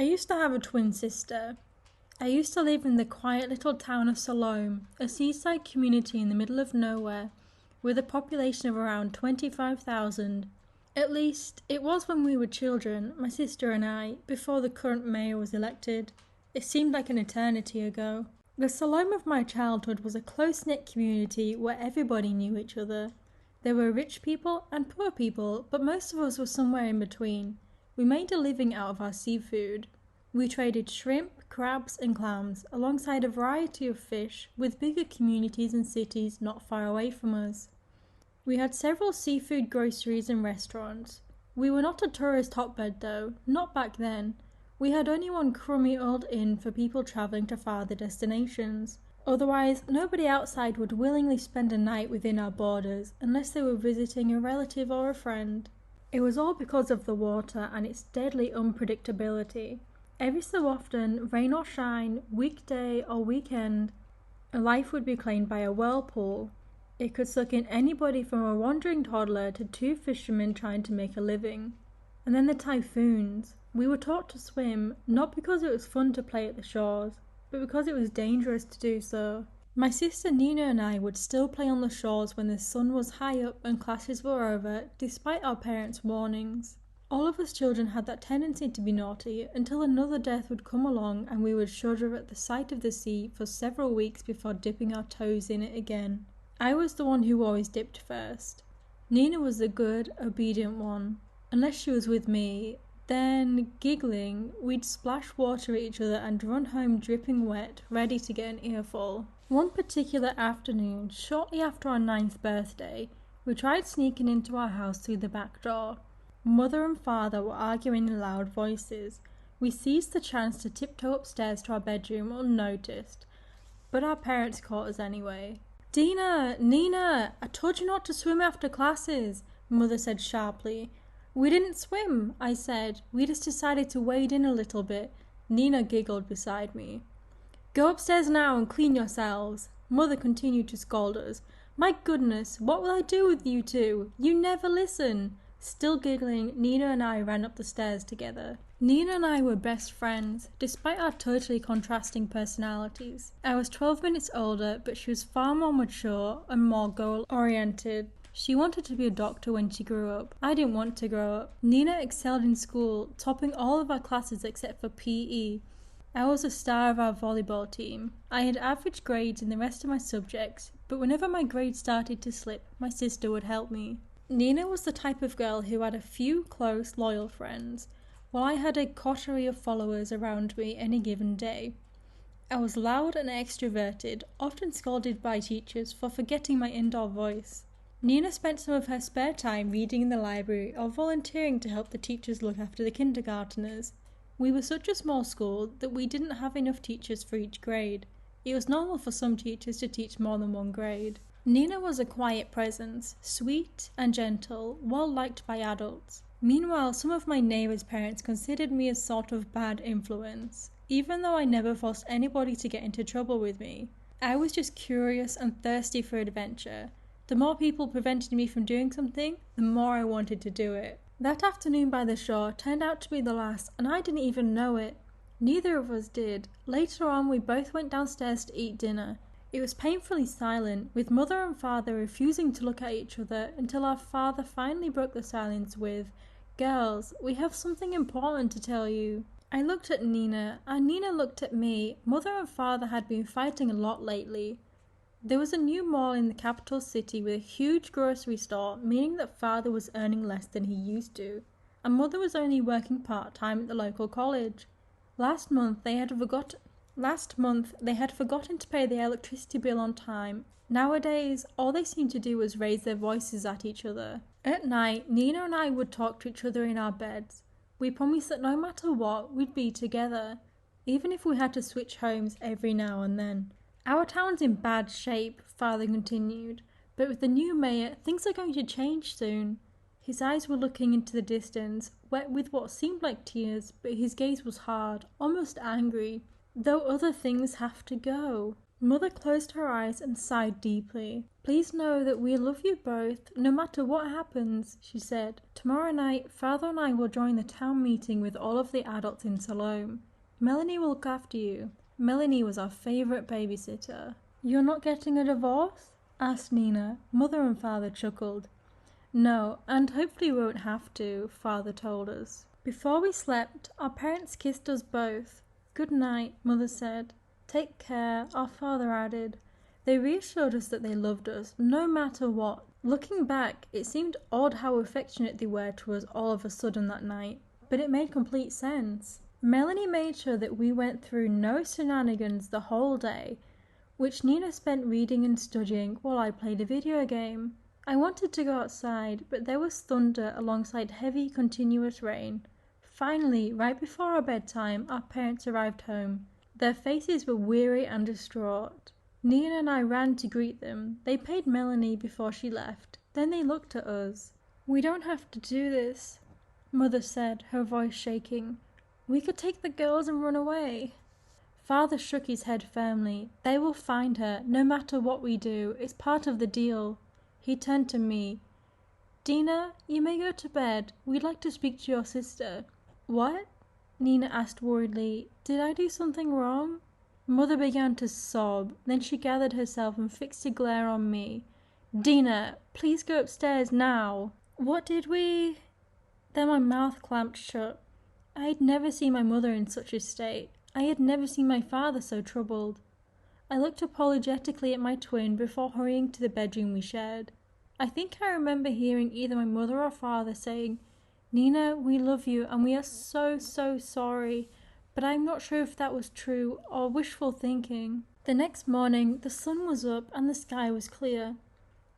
I used to have a twin sister. I used to live in the quiet little town of Salome, a seaside community in the middle of nowhere, with a population of around 25,000. At least, it was when we were children, my sister and I, before the current mayor was elected. It seemed like an eternity ago. The Salome of my childhood was a close-knit community where everybody knew each other. There were rich people and poor people, but most of us were somewhere in between. We made a living out of our seafood. We traded shrimp, crabs and clams alongside a variety of fish with bigger communities and cities not far away from us. We had several seafood groceries and restaurants. We were not a tourist hotbed though, not back then. We had only one crummy old inn for people travelling to farther destinations. Otherwise, nobody outside would willingly spend a night within our borders unless they were visiting a relative or a friend. It was all because of the water and its deadly unpredictability. Every so often, rain or shine, weekday or weekend, a life would be claimed by a whirlpool. It could suck in anybody from a wandering toddler to two fishermen trying to make a living. And then the typhoons. We were taught to swim, not because it was fun to play at the shores, but because it was dangerous to do so. My sister Nina and I would still play on the shores when the sun was high up and classes were over, despite our parents' warnings. All of us children had that tendency to be naughty until another death would come along and we would shudder at the sight of the sea for several weeks before dipping our toes in it again. I was the one who always dipped first. Nina was the good, obedient one. Unless she was with me, then, giggling, we'd splash water at each other and run home dripping wet, ready to get an earful. One particular afternoon, shortly after our 9th birthday, we tried sneaking into our house through the back door. Mother and father were arguing in loud voices. We seized the chance to tiptoe upstairs to our bedroom unnoticed, but our parents caught us anyway. "Dina! Nina! I told you not to swim after classes," Mother said sharply. "We didn't swim," I said. "We just decided to wade in a little bit." Nina giggled beside me. "Go upstairs now and clean yourselves." Mother continued to scold us. "My goodness, what will I do with you two? You never listen." Still giggling, Nina and I ran up the stairs together. Nina and I were best friends, despite our totally contrasting personalities. I was 12 minutes older, but she was far more mature and more goal-oriented. She wanted to be a doctor when she grew up. I didn't want to grow up. Nina excelled in school, topping all of our classes except for PE. I was the star of our volleyball team. I had average grades in the rest of my subjects, but whenever my grades started to slip, my sister would help me. Nina was the type of girl who had a few close, loyal friends, while I had a coterie of followers around me any given day. I was loud and extroverted, often scolded by teachers for forgetting my indoor voice. Nina spent some of her spare time reading in the library or volunteering to help the teachers look after the kindergarteners. We were such a small school that we didn't have enough teachers for each grade. It was normal for some teachers to teach more than one grade. Nina was a quiet presence, sweet and gentle, well liked by adults. Meanwhile, some of my neighbours' parents considered me a sort of bad influence, even though I never forced anybody to get into trouble with me. I was just curious and thirsty for adventure. The more people prevented me from doing something, the more I wanted to do it. That afternoon by the shore turned out to be the last, and I didn't even know it. Neither of us did. Later on, we both went downstairs to eat dinner. It was painfully silent, with Mother and Father refusing to look at each other until our father finally broke the silence with, "Girls, we have something important to tell you." I looked at Nina, and Nina looked at me. Mother and Father had been fighting a lot lately. There was a new mall in the capital city with a huge grocery store, meaning that Father was earning less than he used to, and Mother was only working part-time at the local college. Last month they had forgotten to pay the electricity bill on time. Nowadays, all they seemed to do was raise their voices at each other. At night, Nina and I would talk to each other in our beds. We promised that no matter what, we'd be together, even if we had to switch homes every now and then. "Our town's in bad shape," Father continued, "but with the new mayor, things are going to change soon." His eyes were looking into the distance, wet with what seemed like tears, but his gaze was hard, almost angry. "Though other things have to go." Mother closed her eyes and sighed deeply. "Please know that we love you both, no matter what happens," she said. "Tomorrow night, Father and I will join the town meeting with all of the adults in Salome. Melanie will look after you. Melanie was our favorite babysitter." "You're not getting a divorce?" asked Nina. Mother and Father chuckled. "No, and hopefully we won't have to," Father told us. Before we slept, our parents kissed us both. "Good night," Mother said. "Take care," our father added. They reassured us that they loved us, no matter what. Looking back, it seemed odd how affectionate they were to us all of a sudden that night, but it made complete sense. Melanie made sure that we went through no shenanigans the whole day, which Nina spent reading and studying while I played a video game. I wanted to go outside, but there was thunder alongside heavy, continuous rain. Finally, right before our bedtime, our parents arrived home. Their faces were weary and distraught. Nina and I ran to greet them. They paid Melanie before she left. Then they looked at us. "We don't have to do this," Mother said, her voice shaking. "We could take the girls and run away." Father shook his head firmly. "They will find her, no matter what we do. It's part of the deal." He turned to me. "Dina, you may go to bed. We'd like to speak to your sister." "What?" Nina asked worriedly. "Did I do something wrong?" Mother began to sob. Then she gathered herself and fixed a glare on me. "Dina, please go upstairs now." "What did we—" Then my mouth clamped shut. I had never seen my mother in such a state. I had never seen my father so troubled. I looked apologetically at my twin before hurrying to the bedroom we shared. I think I remember hearing either my mother or father saying, "Nina, we love you and we are so, so sorry," but I'm not sure if that was true or wishful thinking. The next morning, the sun was up and the sky was clear.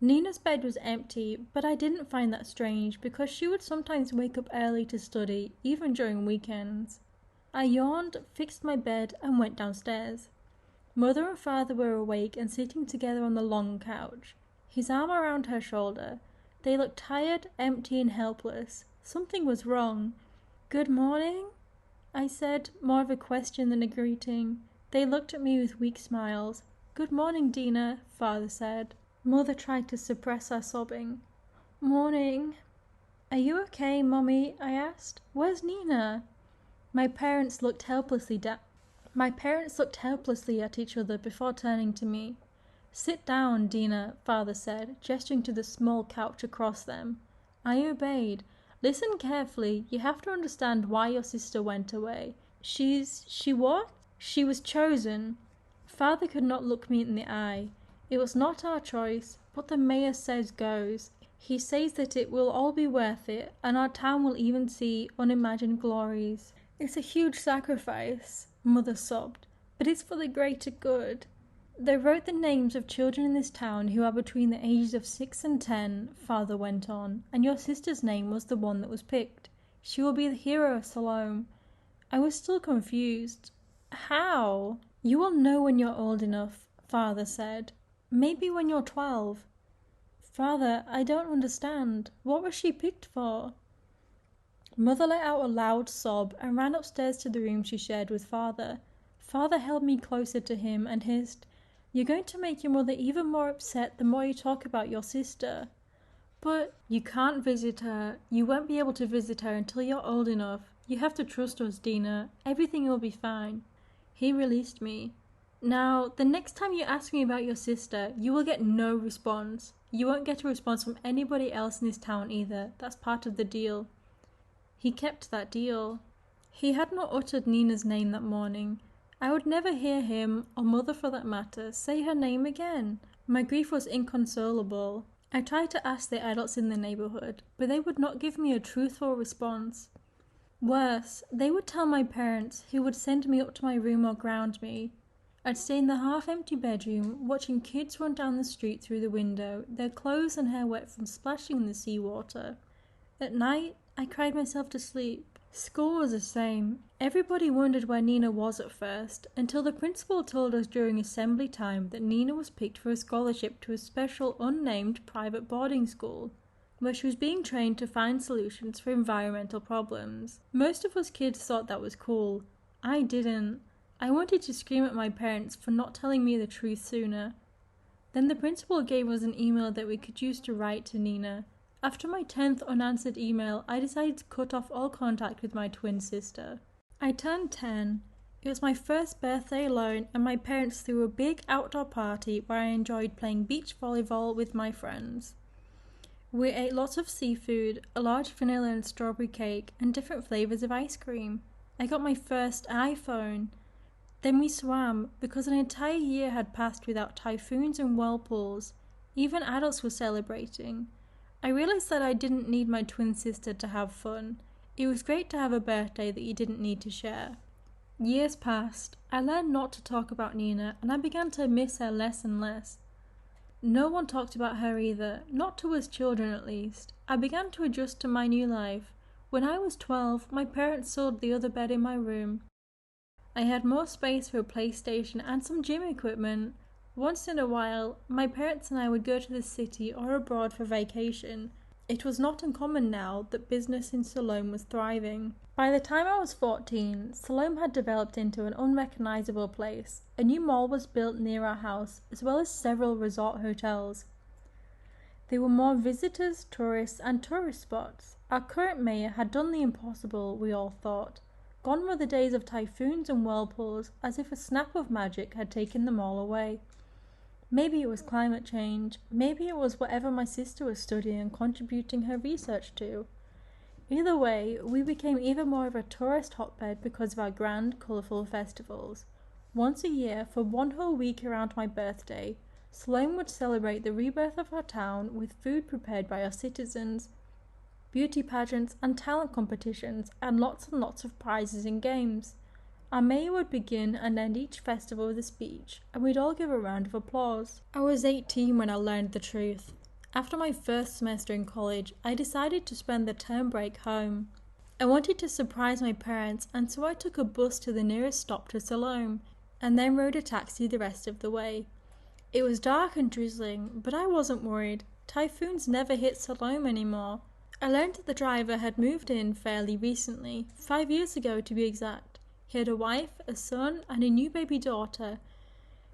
Nina's bed was empty, but I didn't find that strange because she would sometimes wake up early to study, even during weekends. I yawned, fixed my bed, and went downstairs. Mother and Father were awake and sitting together on the long couch, his arm around her shoulder. They looked tired, empty, and helpless. Something was wrong. "Good morning?" I said, more of a question than a greeting. They looked at me with weak smiles. "Good morning, Dina," Father said. Mother tried to suppress her sobbing. "Morning." "Are you okay, Mommy?" I asked. "Where's Nina?" My parents looked helplessly at each other before turning to me. "Sit down, Dina," Father said, gesturing to the small couch across them. I obeyed. "Listen carefully. You have to understand why your sister went away. She what?" "She was chosen." Father could not look me in the eye. "It was not our choice. What the mayor says goes. He says that it will all be worth it, and our town will even see unimagined glories." "It's a huge sacrifice," Mother sobbed, "but it's for the greater good." "They wrote the names of children in this town who are between the ages of 6 and 10, Father went on, "and your sister's name was the one that was picked. She will be the hero of Salome." I was still confused. "How?" "You will know when you're old enough," Father said. "Maybe when you're 12. "Father, I don't understand. What was she picked for?" Mother let out a loud sob and ran upstairs to the room she shared with Father. Father held me closer to him and hissed, "You're going to make your mother even more upset the more you talk about your sister." "But—" "You can't visit her. You won't be able to visit her until you're old enough. You have to trust us, Dina. Everything will be fine." He released me. "Now, the next time you ask me about your sister, you will get no response. You won't get a response from anybody else in this town either. That's part of the deal." He kept that deal. He had not uttered Nina's name that morning. I would never hear him, or Mother for that matter, say her name again. My grief was inconsolable. I tried to ask the adults in the neighborhood, but they would not give me a truthful response. Worse, they would tell my parents, who would send me up to my room or ground me. I'd stay in the half-empty bedroom, watching kids run down the street through the window, their clothes and hair wet from splashing in the seawater. At night, I cried myself to sleep. School was the same. Everybody wondered where Nina was at first, until the principal told us during assembly time that Nina was picked for a scholarship to a special unnamed private boarding school, where she was being trained to find solutions for environmental problems. Most of us kids thought that was cool. I didn't. I wanted to scream at my parents for not telling me the truth sooner. Then the principal gave us an email that we could use to write to Nina. After my 10th unanswered email, I decided to cut off all contact with my twin sister. I turned 10. It was my first birthday alone, and my parents threw a big outdoor party where I enjoyed playing beach volleyball with my friends. We ate lots of seafood, a large vanilla and strawberry cake, and different flavours of ice cream. I got my first iPhone. Then we swam, because an entire year had passed without typhoons and whirlpools. Even adults were celebrating. I realised that I didn't need my twin sister to have fun. It was great to have a birthday that you didn't need to share. Years passed. I learned not to talk about Nina, and I began to miss her less and less. No one talked about her either, not to us children at least. I began to adjust to my new life. When I was 12, my parents sold the other bed in my room. I had more space for a PlayStation and some gym equipment. Once in a while, my parents and I would go to the city or abroad for vacation. It was not uncommon now that business in Siloam was thriving. By the time I was 14, Siloam had developed into an unrecognisable place. A new mall was built near our house, as well as several resort hotels. There were more visitors, tourists, and tourist spots. Our current mayor had done the impossible, we all thought. Gone were the days of typhoons and whirlpools, as if a snap of magic had taken them all away. Maybe it was climate change. Maybe it was whatever my sister was studying and contributing her research to. Either way, we became even more of a tourist hotbed because of our grand, colourful festivals. Once a year, for one whole week around my birthday, Siloam would celebrate the rebirth of our town with food prepared by our citizens, beauty pageants and talent competitions, and lots of prizes and games. Our mayor would begin and end each festival with a speech, and we'd all give a round of applause. I was 18 when I learned the truth. After my first semester in college, I decided to spend the term break home. I wanted to surprise my parents, and so I took a bus to the nearest stop to Siloam, and then rode a taxi the rest of the way. It was dark and drizzling, but I wasn't worried. Typhoons never hit Siloam anymore. I learned that the driver had moved in fairly recently, 5 years ago to be exact. He had a wife, a son, and a new baby daughter,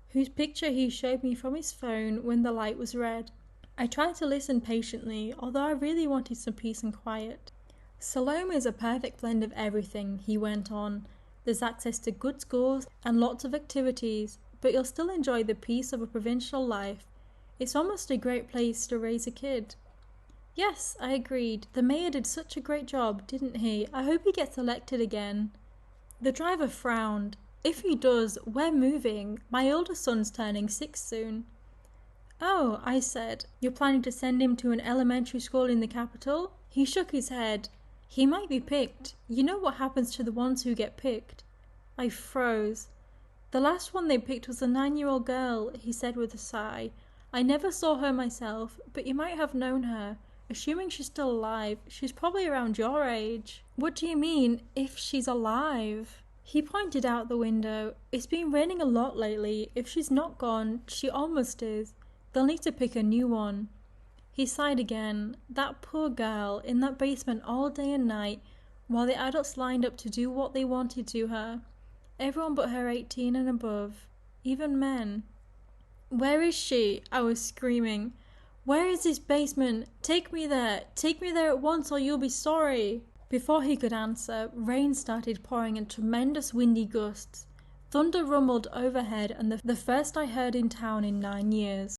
whose picture he showed me from his phone when the light was red. I tried to listen patiently, although I really wanted some peace and quiet. Siloam is a perfect blend of everything, he went on. There's access to good schools and lots of activities, but you'll still enjoy the peace of a provincial life. It's almost a great place to raise a kid. Yes, I agreed. The mayor did such a great job, didn't he? I hope he gets elected again. The driver frowned. If he does, we're moving. My older son's turning 6 soon. Oh, I said, you're planning to send him to an elementary school in the capital? He shook his head. He might be picked. You know what happens to the ones who get picked. I froze. The last one they picked was a 9-year-old girl, he said with a sigh. I never saw her myself, but you might have known her. Assuming she's still alive, she's probably around your age. What do you mean, if she's alive? He pointed out the window. It's been raining a lot lately. If she's not gone, she almost is. They'll need to pick a new one. He sighed again. That poor girl, in that basement all day and night, while the adults lined up to do what they wanted to her. Everyone but her 18 and above. Even men. Where is she? I was screaming. Where is this basement? Take me there. Take me there at once or you'll be sorry. Before he could answer, rain started pouring in tremendous windy gusts. Thunder rumbled overhead, and the first I heard in town in 9 years.